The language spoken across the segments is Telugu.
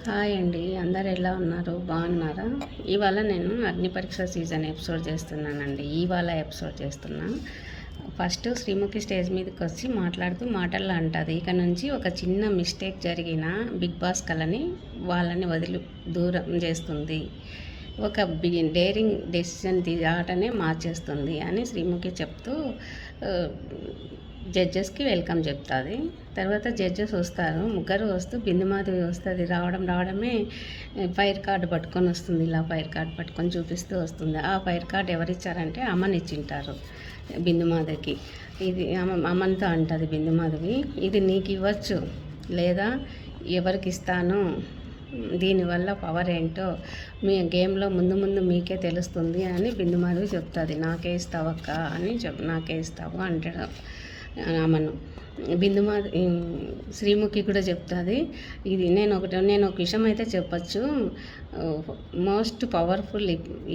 హాయ్ అండి, అందరు ఎలా ఉన్నారు? బాగున్నారా? ఇవాళ నేను అగ్ని పరీక్ష సీజన్ ఎపిసోడ్ చేస్తున్నానండి. ఇవాళ ఎపిసోడ్ చేస్తున్నా. ఫస్ట్ శ్రీముఖి స్టేజ్ మీదకి వచ్చి మాట్లాడుతూ మాటల్లో అంటుంది, ఇక నుంచి ఒక చిన్న మిస్టేక్ జరిగిన బిగ్ బాస్ కలని వాళ్ళని వదిలి దూరం చేస్తుంది, ఒక డేరింగ్ డెసిషన్ ఆటనే మార్చేస్తుంది అని శ్రీముఖి చెప్తూ జడ్జెస్కి వెల్కమ్ చెప్తుంది. తర్వాత జడ్జెస్ వస్తారు, ముగ్గురు వస్తూ బిందుమాధవి వస్తుంది. రావడమే ఫైర్ కార్డు పట్టుకొని వస్తుంది. ఇలా ఫైర్ కార్డు పట్టుకొని చూపిస్తూ వస్తుంది. ఆ ఫైర్ కార్డు ఎవరిచ్చారంటే అమ్మని ఇచ్చింటారు బిందుమాధవికి. ఇది అమ్మతో అంటుంది బిందుమాధవి, ఇది నీకు ఇవ్వచ్చు లేదా ఎవరికి ఇస్తాను, దీనివల్ల పవర్ ఏంటో మీ గేమ్లో ముందు మీకే తెలుస్తుంది అని బిందుమాధవి చెప్తుంది. నాకే ఇస్తావక్క అని నాకే ఇస్తావు అంటాడు ఆమెను. బిందుమాధవి శ్రీముఖి కూడా చెప్తుంది, ఇది నేను ఒక విషయం అయితే చెప్పచ్చు, మోస్ట్ పవర్ఫుల్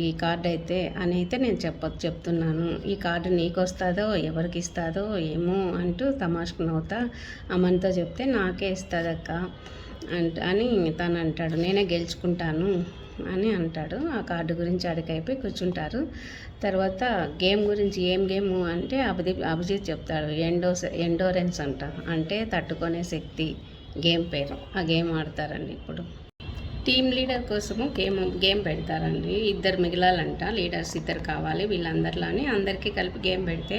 ఈ కార్డ్ అయితే అని అయితే నేను చెప్తున్నాను. ఈ కార్డు నీకు వస్తుందో ఎవరికి ఇస్తుందో ఏమో అంటూ తమాషకు నవ్వుతా అమ్మతో చెప్తే నాకే ఇస్తుందక్క అని తను అంటాడు. నేనే గెలుచుకుంటాను అని అంటాడు. ఆ కార్డు గురించి అడిగైపోయి కూర్చుంటారు. తర్వాత గేమ్ గురించి ఏం గేమ్ అంటే అభిజిత్ చెప్తాడు, ఎండోరెన్స్ అంట, అంటే తట్టుకునే శక్తి గేమ్ పేరు. ఆ గేమ్ ఆడతారండి. ఇప్పుడు టీమ్ లీడర్ కోసము గేమ్ పెడతారండి. ఇద్దరు మిగిలాలంట, లీడర్స్ ఇద్దరు కావాలి. వీళ్ళందరిలోని అందరికీ కలిపి గేమ్ పెడితే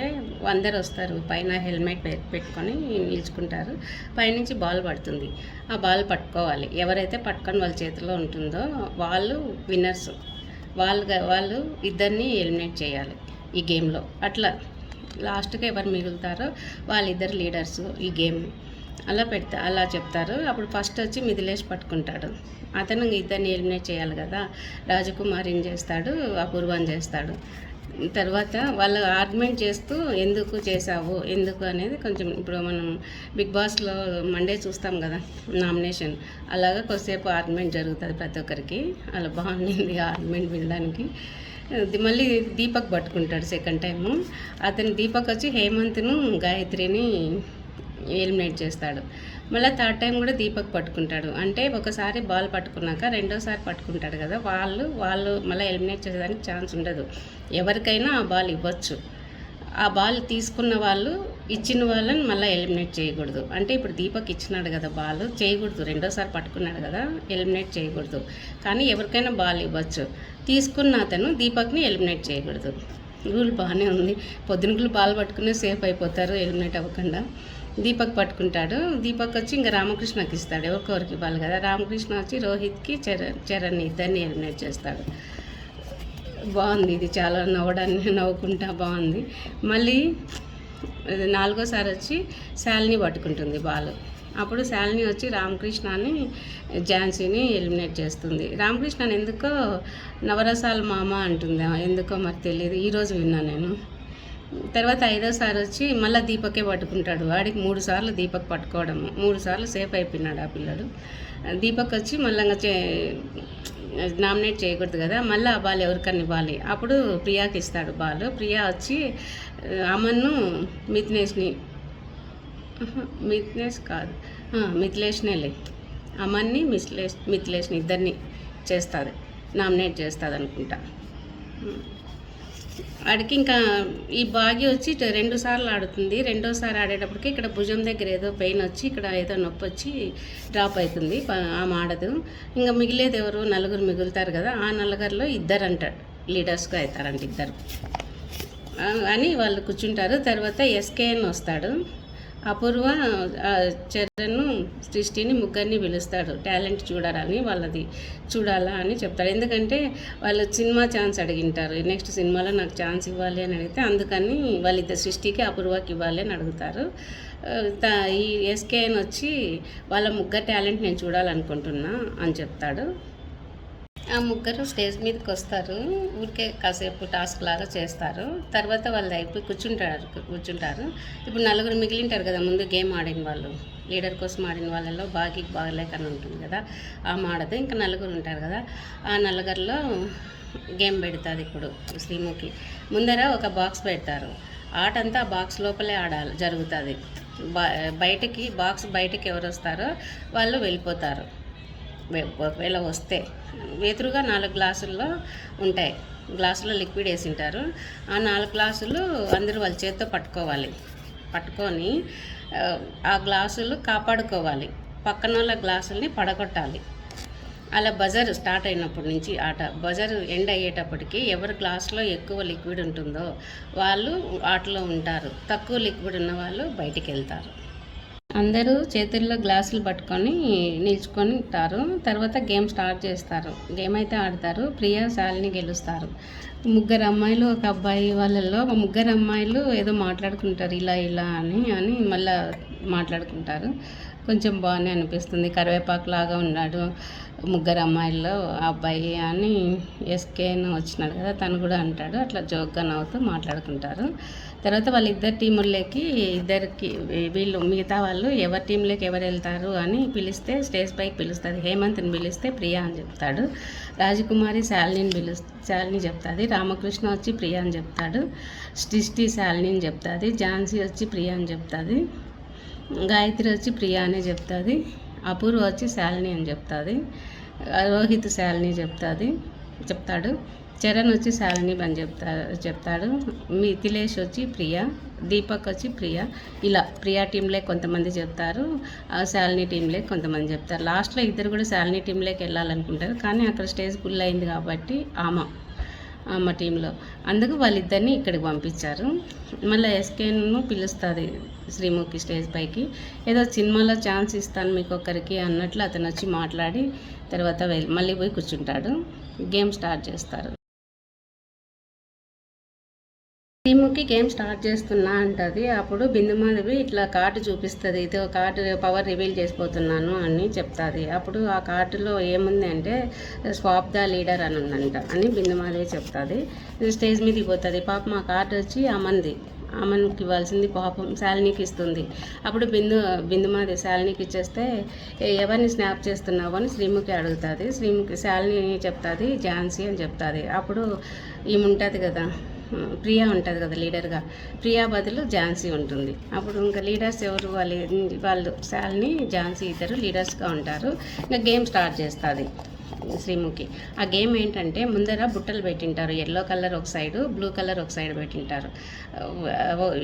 అందరు వస్తారు. పైన హెల్మెట్ పెట్టుకొని నిల్చుకుంటారు. పైనుంచి బాల్ పడుతుంది. ఆ బాల్ పట్టుకోవాలి. ఎవరైతే పట్టుకొని వాళ్ళ చేతిలో ఉంటుందో వాళ్ళు విన్నర్స్. వాళ్ళు ఇద్దరిని ఎలిమినేట్ చేయాలి ఈ గేమ్లో. అట్లా లాస్ట్గా ఎవరు మిగులుతారో వాళ్ళిద్దరు లీడర్స్ ఈ గేమ్. అలా చెప్తారు. అప్పుడు ఫస్ట్ వచ్చి మిథిలేష్ పట్టుకుంటాడు. అతను ఇద్దరిని ఎలిమినేట్ చేయాలి కదా. రాజకుమారిని చేస్తాడు, అపూర్వాన్ని చేస్తాడు. తర్వాత వాళ్ళు ఆర్గ్యుమెంట్ చేస్తూ ఎందుకు చేసావు ఎందుకు అనేది కొంచెం, ఇప్పుడు మనం బిగ్ బాస్లో మండే చూస్తాం కదా నామినేషన్, అలాగా కొద్దిసేపు ఆర్గ్యుమెంట్ జరుగుతుంది ప్రతి ఒక్కరికి. అలా బాగుండింది ఆర్గ్యుమెంట్ వినడానికి. మళ్ళీ దీపక్ పట్టుకుంటాడు సెకండ్ టైము. అతను దీపక్ వచ్చి హేమంత్ను గాయత్రిని ఎలిమినేట్ చేస్తాడు. మళ్ళీ థర్డ్ టైం కూడా దీపక్ పట్టుకుంటాడు. అంటే ఒకసారి బాల్ పట్టుకున్నాక రెండోసారి పట్టుకుంటాడు కదా, వాళ్ళు మళ్ళీ ఎలిమినేట్ చేసేదానికి ఛాన్స్ ఉండదు. ఎవరికైనా ఆ బాల్ ఇవ్వచ్చు. ఆ బాల్ తీసుకున్న వాళ్ళు ఇచ్చిన వాళ్ళని మళ్ళీ ఎలిమినేట్ చేయకూడదు. అంటే ఇప్పుడు దీపక్ ఇచ్చినాడు కదా బాల్, చేయకూడదు. రెండోసారి పట్టుకున్నాడు కదా, ఎలిమినేట్ చేయకూడదు. కానీ ఎవరికైనా బాల్ ఇవ్వచ్చు. తీసుకున్న అతను దీపక్ని ఎలిమినేట్ చేయకూడదు. రూల్ బాగానే ఉంది. పొద్దునకులు బాల్ పట్టుకునే సేఫ్ అయిపోతారు ఎలిమినేట్ అవ్వకుండా. దీపక్ పట్టుకుంటాడు. దీపక్ వచ్చి ఇంకా రామకృష్ణకి ఇస్తాడు. ఎవరికొరికి ఇవ్వాలి కదా. రామకృష్ణ వచ్చి రోహిత్కి చరణ్ ఇద్దరిని ఎలిమినేట్ చేస్తాడు. బాగుంది ఇది, చాలా నవ్వుకుంటా బాగుంది. మళ్ళీ నాలుగోసారి వచ్చి శాలిని పట్టుకుంటుంది బాల్. అప్పుడు శాలిని వచ్చి రామకృష్ణని ఝాన్సీని ఎలిమినేట్ చేస్తుంది. రామకృష్ణని ఎందుకో నవరసాల మామ అంటుంది, ఎందుకో మరి తెలియదు, ఈరోజు విన్నా నేను. తర్వాత ఐదోసారి వచ్చి మళ్ళీ దీపకే పట్టుకుంటాడు. వాడికి 3 సార్లు దీపక్ పట్టుకోవడము, 3 సార్లు సేఫ్ అయిపోయినాడు ఆ పిల్లడు. దీపక్ వచ్చి మళ్ళీ నామినేట్ చేయకూడదు కదా, మళ్ళీ ఆ బాల్ ఎవరికన్నా ఇవ్వాలి. అప్పుడు ప్రియాకి ఇస్తాడు బాల్. ప్రియా వచ్చి అమన్ను మిథిలేష్నేలే, అమన్ని మిథిలేష్ని ఇద్దరిని చేస్తుంది, నామినేట్ చేస్తుంది అనుకుంటా. ఆడికి ఇంకా ఈ భాగ్య వచ్చి 2 సార్లు ఆడుతుంది. రెండోసారి ఆడేటప్పటికి ఇక్కడ భుజం దగ్గర ఏదో పెయిన్ వచ్చి ఇక్కడ ఏదో నొప్పి వచ్చి డ్రాప్ అవుతుంది. ఆమె ఆడదు. ఇంకా మిగిలేది ఎవరు, 4 మిగులుతారు కదా. ఆ 4లో ఇద్దరు అంటారు లీడర్స్గా అవుతారంట, ఇద్దరు అని వాళ్ళు కూర్చుంటారు. తర్వాత ఎస్కేఎన్ వస్తాడు. అపూర్వ చరణ్ సృష్టిని ముగ్గురిని పిలుస్తాడు. టాలెంట్ వాళ్ళది చూడాలా అని చెప్తాడు. ఎందుకంటే వాళ్ళు సినిమా ఛాన్స్ అడిగింటారు, నెక్స్ట్ సినిమాలో నాకు ఛాన్స్ ఇవ్వాలి అని అడిగితే అందుకని వాళ్ళిద్దరు సృష్టికి అపూర్వకి ఇవ్వాలి అని అడుగుతారు. ఈ ఎస్కేఎన్ వచ్చి వాళ్ళ ముగ్గురు టాలెంట్ నేను చూడాలనుకుంటున్నా అని చెప్తాడు. ఆ ముగ్గురు స్టేజ్ మీదకి వస్తారు. ఊరికే కాసేపు టాస్క్ లాగా చేస్తారు. తర్వాత వాళ్ళు అయిపోయి కూర్చుంటారు. ఇప్పుడు 4 మిగిలింటారు కదా, ముందు గేమ్ ఆడిన వాళ్ళు, లీడర్ కోసం ఆడిన వాళ్ళలో బాగలేకని ఉంటుంది కదా, ఆమె ఆడదు. ఇంకా 4 ఉంటారు కదా, ఆ 4లో గేమ్ పెడతాది. ఇప్పుడు శ్రీముఖి ముందర ఒక బాక్స్ పెడతారు. ఆట అంతా ఆ బాక్స్ లోపలే జరుగుతుంది. బాక్స్ బయటకి ఎవరు వస్తారో వాళ్ళు వెళ్ళిపోతారు. ఒకవేళ వస్తే ఎదురుగా 4 గ్లాసుల్లో ఉంటాయి, గ్లాసులో లిక్విడ్ వేసింటారు. ఆ 4 గ్లాసులు అందరూ వాళ్ళ చేతితో పట్టుకొని ఆ గ్లాసులు కాపాడుకోవాలి, పక్కన వాళ్ళ గ్లాసుల్ని పడగొట్టాలి. అలా బజర్ స్టార్ట్ అయినప్పటి నుంచి ఆట బజర్ ఎండ్ అయ్యేటప్పటికి ఎవరి గ్లాసులో ఎక్కువ లిక్విడ్ ఉంటుందో వాళ్ళు ఆటలో ఉంటారు, తక్కువ లిక్విడ్ ఉన్న వాళ్ళు బయటికి వెళ్తారు. అందరూ చేతుల్లో గ్లాసులు పట్టుకొని నిల్చుకొని ఉంటారు. తర్వాత గేమ్ స్టార్ట్ చేస్తారు. గేమ్ అయితే ఆడతారు. ప్రియా శాలిని గెలుస్తారు. 3 అమ్మాయిలు 1 అబ్బాయి, వాళ్ళల్లో 3 అమ్మాయిలు ఏదో మాట్లాడుకుంటారు, ఇలా అని మళ్ళీ మాట్లాడుకుంటారు. కొంచెం బాగానే అనిపిస్తుంది. కరివేపాకు లాగా ఉన్నాడు 3 అమ్మాయిల్లో ఆ అబ్బాయి అని ఎస్కేన్ వచ్చినాడు కదా, తను కూడా అంటాడు. అట్లా జోక్గా నవ్వుతూ మాట్లాడుకుంటారు. తర్వాత వాళ్ళిద్దరు టీముల్లోకి వీళ్ళు మిగతా వాళ్ళు ఎవరి టీంలోకి ఎవరు వెళ్తారు అని పిలిస్తే స్టేజ్ పైకి పిలుస్తుంది. హేమంత్ని పిలిస్తే ప్రియా అని చెప్తాడు. రాజకుమారి శాలిని చెప్తుంది. రామకృష్ణ వచ్చి ప్రియా అని చెప్తాడు. సృష్టి శాలిని అని చెప్తుంది. ఝాన్సీ వచ్చి ప్రియా అని చెప్తుంది. గాయత్రి వచ్చి ప్రియా అనే చెప్తుంది. అపూర్వ వచ్చి శాలిని అని చెప్తుంది. రోహిత్ శాలిని చెప్తాడు. చరణ్ వచ్చి శాలిని అని చెప్తాడు. మిథిలేష్ వచ్చి ప్రియా, దీపక్ వచ్చి ప్రియా. ఇలా ప్రియా టీంలోకి కొంతమంది చెప్తారు, శాలిని టీంలోకి కొంతమంది చెప్తారు. లాస్ట్లో ఇద్దరు కూడా శాలిని టీంలోకి వెళ్ళాలనుకుంటారు, కానీ అక్కడ స్టేజ్ ఫుల్ అయింది కాబట్టి అమ్మ టీంలో, అందుకు వాళ్ళిద్దరిని ఇక్కడికి పంపించారు. మళ్ళీ ఎస్కేను పిలుస్తుంది శ్రీముఖి స్టేజ్ పైకి. ఏదో సినిమాలో ఛాన్స్ ఇస్తాను మీకు ఒకరికి అన్నట్లు అతను వచ్చి మాట్లాడి తర్వాత మళ్ళీ పోయి కూర్చుంటాడు. గేమ్ స్టార్ట్ చేస్తారు. శ్రీముఖి గేమ్ స్టార్ట్ చేస్తున్నా అంటుంది. అప్పుడు బిందుమాధవి ఇట్లా కార్డు చూపిస్తుంది, ఇదో కార్డు పవర్ రివీల్ చేసిపోతున్నాను అని చెప్తుంది. అప్పుడు ఆ కార్డులో ఏముంది అంటే స్వాప్ ద లీడర్ అని ఉందంట అని బిందుమాధవి చెప్తుంది. స్టేజ్ మీదకి పోతుంది. పాపం ఆ కార్డు వచ్చి అమన్కి ఇవ్వాల్సింది పాపం శాలినికి ఇస్తుంది. అప్పుడు బిందుమాధవి శాలినికి ఇచ్చేస్తే ఎవరిని స్నాప్ చేస్తున్నావు అని శ్రీముఖి అడుగుతుంది. శాలిని చెప్తుంది ఝాన్సీ అని చెప్తుంది. అప్పుడు ఈమె ఉంటుంది కదా, ప్రియా ఉంటుంది కదా లీడర్గా, ప్రియా బదులు ఝాన్సీ ఉంటుంది. అప్పుడు ఇంకా లీడర్స్ ఎవరు, వాళ్ళు శాలిని ఝాన్సీ ఇద్దరు లీడర్స్గా ఉంటారు. ఇంకా గేమ్ స్టార్ట్ చేస్తుంది శ్రీముఖి. ఆ గేమ్ ఏంటంటే ముందర బుట్టలు పెట్టింటారు, ఎల్లో కలర్ ఒక సైడు, బ్లూ కలర్ ఒక సైడ్ పెట్టింటారు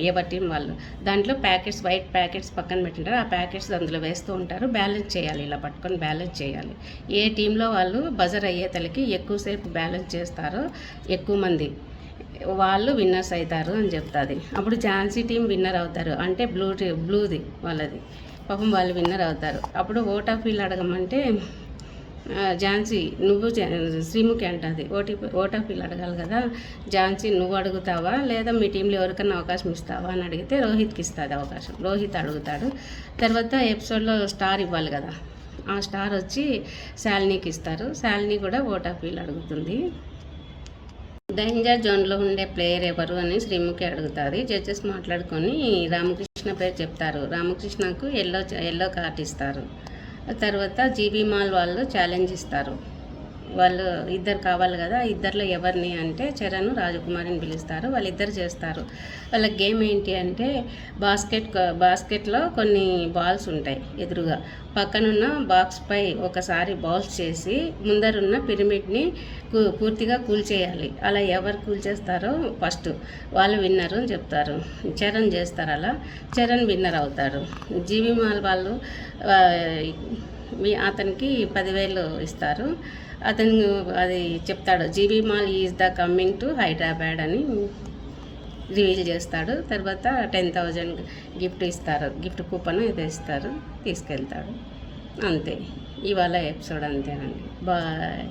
ఎవరి టీం వాళ్ళు. దాంట్లో ప్యాకెట్స్, వైట్ ప్యాకెట్స్ పక్కన పెట్టింటారు. ఆ ప్యాకెట్స్ అందులో వేస్తూ ఉంటారు. బ్యాలెన్స్ చేయాలి, ఇలా పట్టుకొని బ్యాలెన్స్ చేయాలి. ఏ టీంలో వాళ్ళు బజర్ అయ్యే తలకి ఎక్కువసేపు బ్యాలెన్స్ చేస్తారో ఎక్కువ మంది వాళ్ళు విన్నర్స్ అవుతారు అని చెప్తుంది. అప్పుడు ఝాన్సీ టీం విన్నర్ అవుతారు, అంటే బ్లూది వాళ్ళది, పాపం వాళ్ళు విన్నర్ అవుతారు. అప్పుడు ఓట్ ఆఫ్ వీల్ అడగమంటే ఝాన్సీ నువ్వు శ్రీముఖి అంటుంది ఓట్ ఆఫ్ వీల్ అడగాలి కదా, ఝాన్సీ నువ్వు అడుగుతావా లేదా మీ టీంలో ఎవరికన్నా అవకాశం ఇస్తావా అని అడిగితే రోహిత్కి ఇస్తుంది అవకాశం. రోహిత్ అడుగుతాడు. తర్వాత ఎపిసోడ్లో స్టార్ ఇవ్వాలి కదా, ఆ స్టార్ వచ్చి శాలినికి ఇస్తారు. శాలిని కూడా ఓట్ ఆఫ్ వీల్ అడుగుతుంది. డేంజర్ జోన్లో ఉండే ప్లేయర్ ఎవరు అని శ్రీముఖి అడుగుతుంది. జడ్జెస్ మాట్లాడుకొని రామకృష్ణ పేరు చెప్తారు. రామకృష్ణకు ఎల్లో కార్డ్ ఇస్తారు. తర్వాత జీబీ మాల్ వాళ్ళు ఛాలెంజ్ ఇస్తారు. వాళ్ళు ఇద్దరు కావాలి కదా, ఇద్దరిలో ఎవరిని అంటే చరణ్ రాజకుమారిని పిలుస్తారు. వాళ్ళిద్దరు చేస్తారు. వాళ్ళ గేమ్ ఏంటి అంటే బాస్కెట్లో కొన్ని బాల్స్ ఉంటాయి ఎదురుగా, పక్కనున్న బాక్స్పై ఒకసారి బాల్స్ చేసి ముందరున్న పిరమిడ్ని పూర్తిగా కూల్చేయాలి. అలా ఎవరు కూల్చేస్తారో ఫస్ట్ వాళ్ళు విన్నరు అని చెప్తారు. చరణ్ చేస్తారు. అలా చరణ్ విన్నర్ అవుతారు. జీబీ మాల్ వాళ్ళు అతనికి 10,000 ఇస్తారు. అతను అది చెప్తాడు, GB mall is the coming to Hyderabad అని రివీల్ చేస్తాడు. తర్వాత 10,000 గిఫ్ట్ ఇస్తారు, గిఫ్ట్ కూపన్ ఏదో ఇస్తారు, తీసుకెళ్తాడు. అంతే, ఇవాళ ఎపిసోడ్ అంతేనండి. బాయ్.